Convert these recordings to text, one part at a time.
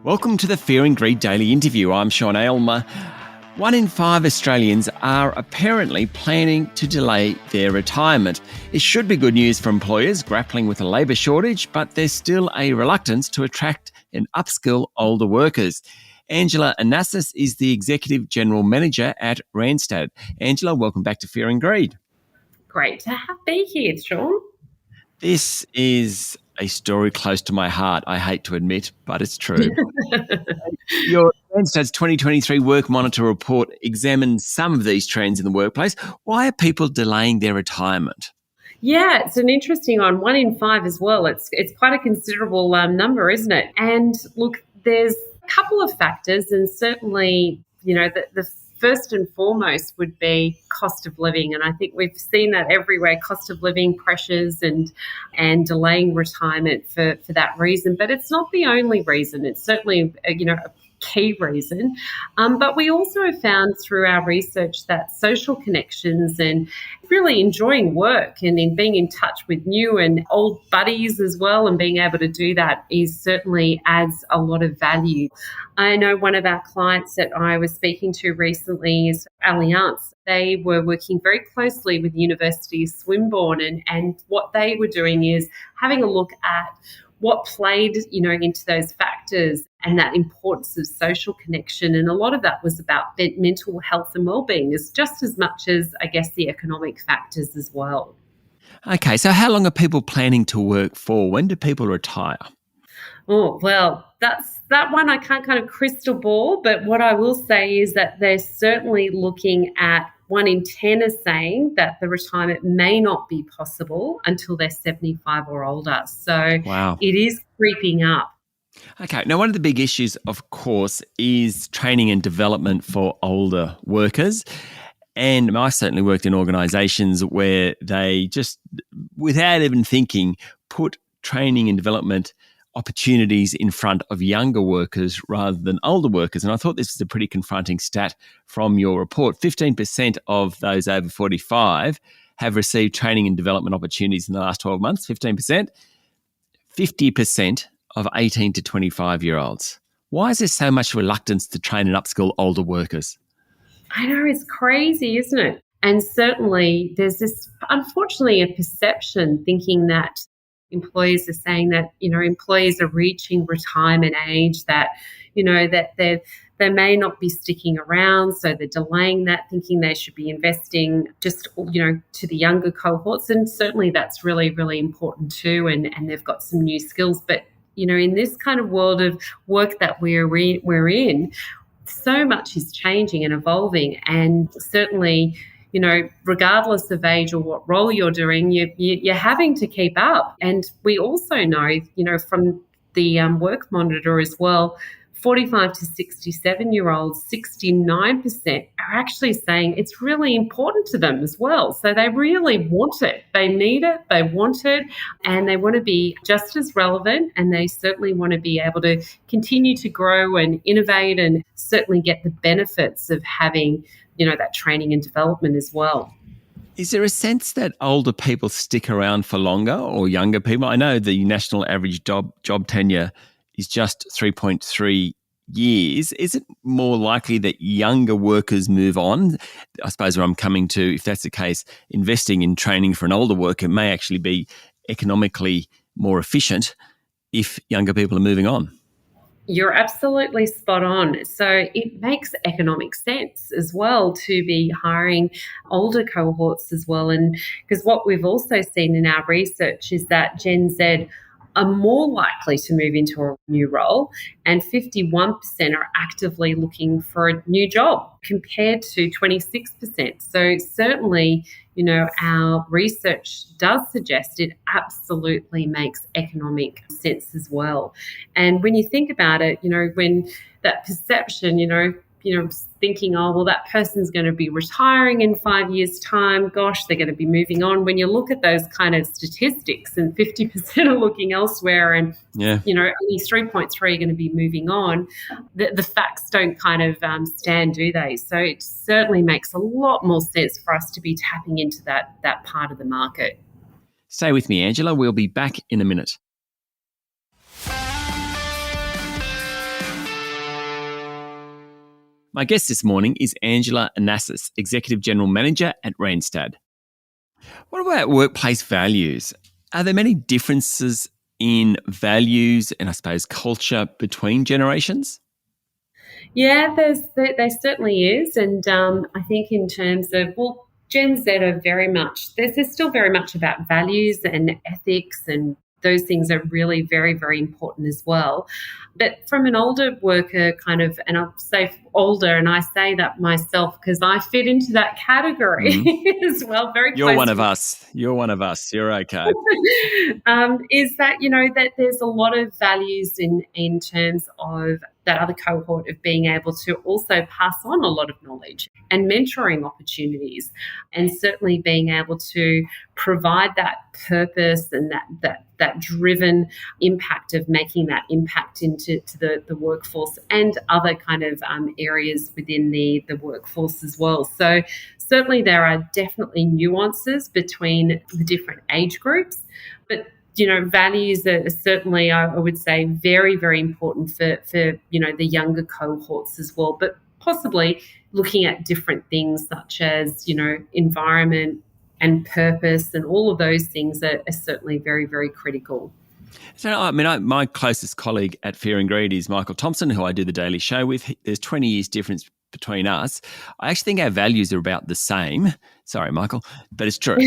Welcome to the Fear and Greed Daily Interview. I'm Sean Aylmer. 1 in 5 Australians are apparently planning to delay their retirement. It should be good news for employers grappling with a labour shortage, but there's still a reluctance to attract and upskill older workers. Angela Anasis is the Executive General Manager at Randstad. Angela, welcome back to Fear and Greed. Great to be here, Sean. This is a story close to my heart, I hate to admit, but it's true. Your Randstad's 2023 Work Monitor report examines some of these trends in the workplace. Why are people delaying their retirement? Yeah, it's an interesting one. 1 in 5 as well. It's quite a considerable number, isn't it? And look, there's a couple of factors, and certainly, the first and foremost would be cost of living. And I think we've seen that everywhere, cost of living pressures and delaying retirement for that reason. But it's not the only reason. It's certainly, a key reason. But we also have found through our research that social connections and really enjoying work and in being in touch with new and old buddies as well, and being able to do that is certainly adds a lot of value. I know one of our clients that I was speaking to recently is Allianz. They were working very closely with the University of Swinburne, and what they were doing is having a look at what played, into those factors and that importance of social connection. And a lot of that was about mental health and well-being, is just as much as, I guess, the economic factors as well. Okay, so how long are people planning to work for? When do people retire? Oh, well, that one I can't kind of crystal ball, but what I will say is that they're certainly looking at 1 in 10 is saying that the retirement may not be possible until they're 75 or older. So wow. It is creeping up. Okay. Now, one of the big issues, of course, is training and development for older workers. And I certainly worked in organisations where they just, without even thinking, put training and development opportunities in front of younger workers rather than older workers. And I thought this was a pretty confronting stat from your report. 15% of those over 45 have received training and development opportunities in the last 12 months, 15%. 50% of 18 to 25-year-olds. Why is there so much reluctance to train and upskill older workers? I know, it's crazy, isn't it? And certainly there's this, unfortunately, a perception thinking that employers are saying that, employees are reaching retirement age, that, that they may not be sticking around. So they're delaying that, thinking they should be investing just, to the younger cohorts. And certainly that's really, really important too. And they've got some new skills. But, in this kind of world of work that we're in, so much is changing and evolving. And certainly, regardless of age or what role you're doing, you're having to keep up. And we also know, from the Work Monitor as well, 45 to 67-year-olds, 69% are actually saying it's really important to them as well. So they really want it. They need it, they want it, and they want to be just as relevant, and they certainly want to be able to continue to grow and innovate and certainly get the benefits of having, that training and development as well. Is there a sense that older people stick around for longer or younger people? I know the national average job tenure is just 3.3 years. Is it more likely that younger workers move on? I suppose where I'm coming to, if that's the case, investing in training for an older worker may actually be economically more efficient if younger people are moving on. You're absolutely spot on. So it makes economic sense as well to be hiring older cohorts as well. And because what we've also seen in our research is that Gen Z are more likely to move into a new role, and 51% are actively looking for a new job compared to 26%. So certainly, our research does suggest it absolutely makes economic sense as well. And when you think about it, when that perception, thinking, oh, well, that person's going to be retiring in 5 years' time. Gosh, they're going to be moving on. When you look at those kind of statistics, and 50% are looking elsewhere, and only 3.3 are going to be moving on, the facts don't kind of stand, do they? So it certainly makes a lot more sense for us to be tapping into that part of the market. Stay with me, Angela. We'll be back in a minute. My guest this morning is Angela Anasis, Executive General Manager at Randstad. What about workplace values? Are there many differences in values and, I suppose, culture between generations? Yeah, there certainly is, and I think in terms of Gen Z are very much there's still very much about values and ethics, and those things are really very very important as well. But from an older worker kind of, and I'll say older, and I say that myself because I fit into that category as well, very You're close. one of us. You're one of us. You're okay. Is that that there's a lot of values in terms of that other cohort of being able to also pass on a lot of knowledge and mentoring opportunities, and certainly being able to provide that purpose and that driven impact of making that impact into the workforce and other kind of areas within the workforce as well. So certainly there are definitely nuances between the different age groups, but values are certainly, I would say, very, very important for the younger cohorts as well, but possibly looking at different things such as, environment and purpose, and all of those things are certainly very, very critical. So, my closest colleague at Fear and Greed is Michael Thompson, who I do the daily show with. There's 20 years difference between us. I actually think our values are about the same. Sorry, Michael, but it's true.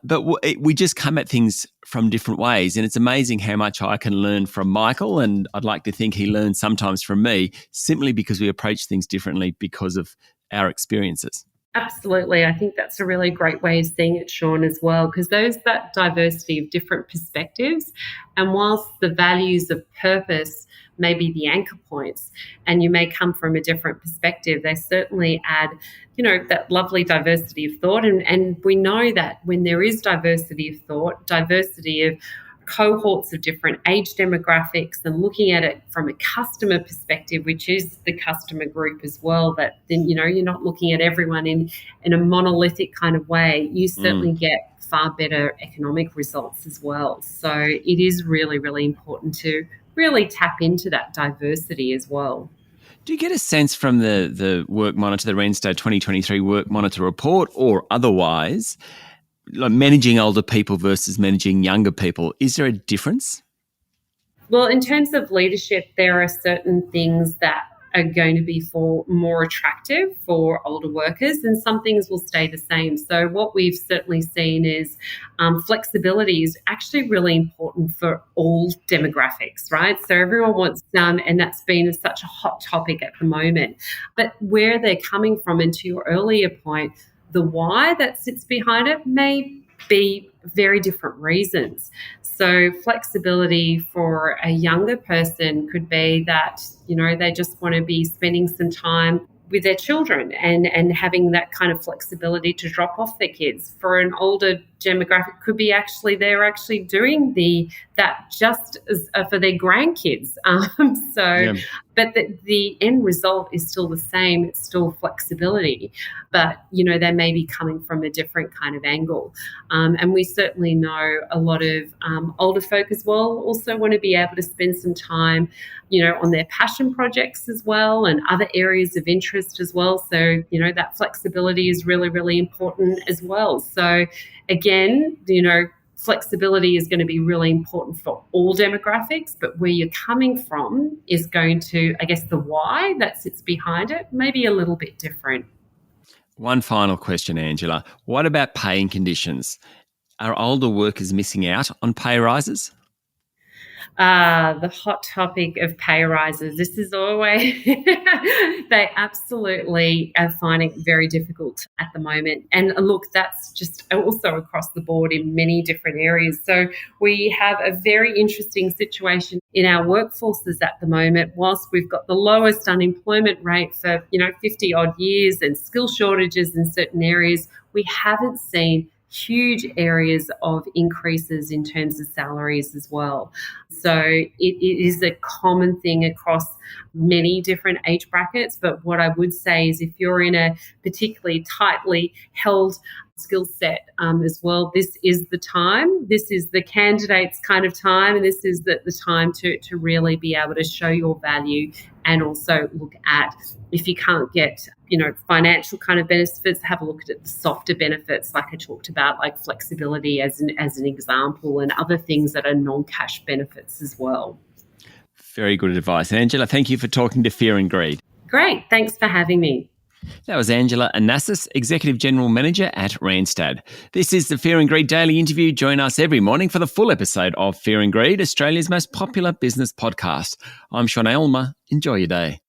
But we just come at things from different ways, and it's amazing how much I can learn from Michael, and I'd like to think he learns sometimes from me, simply because we approach things differently because of our experiences. Absolutely. I think that's a really great way of seeing it, Sean, as well, because there's that diversity of different perspectives. And whilst the values of purpose may be the anchor points, and you may come from a different perspective, they certainly add, that lovely diversity of thought. And we know that when there is diversity of thought, diversity of cohorts of different age demographics, and looking at it from a customer perspective, which is the customer group as well, that then, you're not looking at everyone in a monolithic kind of way. You certainly get far better economic results as well. So it is really, really important to really tap into that diversity as well. Do you get a sense from the Work Monitor, the Randstad 2023 Work Monitor report, or otherwise, like managing older people versus managing younger people, is there a difference? Well, in terms of leadership, there are certain things that are going to be more attractive for older workers, and some things will stay the same. So what we've certainly seen is flexibility is actually really important for all demographics, right? So everyone wants and that's been such a hot topic at the moment. But where they're coming from, and to your earlier point, the why that sits behind it may be very different reasons. So flexibility for a younger person could be that, they just want to be spending some time with their children and having that kind of flexibility to drop off their kids. For an older demographic, could be they're actually doing that just as, for their grandkids. But the end result is still the same. It's still flexibility, but they may be coming from a different kind of angle. And we certainly know a lot of older folk as well also want to be able to spend some time, on their passion projects as well, and other areas of interest as well. So that flexibility is really, really important as well. So again, flexibility is going to be really important for all demographics, but where you're coming from is going to, I guess, the why that sits behind it may be a little bit different. One final question, Angela. What about pay and conditions? Are older workers missing out on pay rises? The hot topic of pay rises. This is always, they absolutely are finding it very difficult at the moment. And look, that's just also across the board in many different areas. So we have a very interesting situation in our workforces at the moment. Whilst we've got the lowest unemployment rate for, 50 odd years, and skill shortages in certain areas, we haven't seen huge areas of increases in terms of salaries as well. So it is a common thing across many different age brackets. But what I would say is, if you're in a particularly tightly held skill set as well, this is the time. This is the candidate's kind of time, and this is the time to really be able to show your value and also look at, if you can't get, financial kind of benefits, have a look at the softer benefits, like I talked about, like flexibility as an example, and other things that are non-cash benefits as well. Very good advice. Angela, thank you for talking to Fear and Greed. Great. Thanks for having me. That was Angela Anasis, Executive General Manager at Randstad. This is the Fear and Greed Daily Interview. Join us every morning for the full episode of Fear and Greed, Australia's most popular business podcast. I'm Sean Aylmer. Enjoy your day.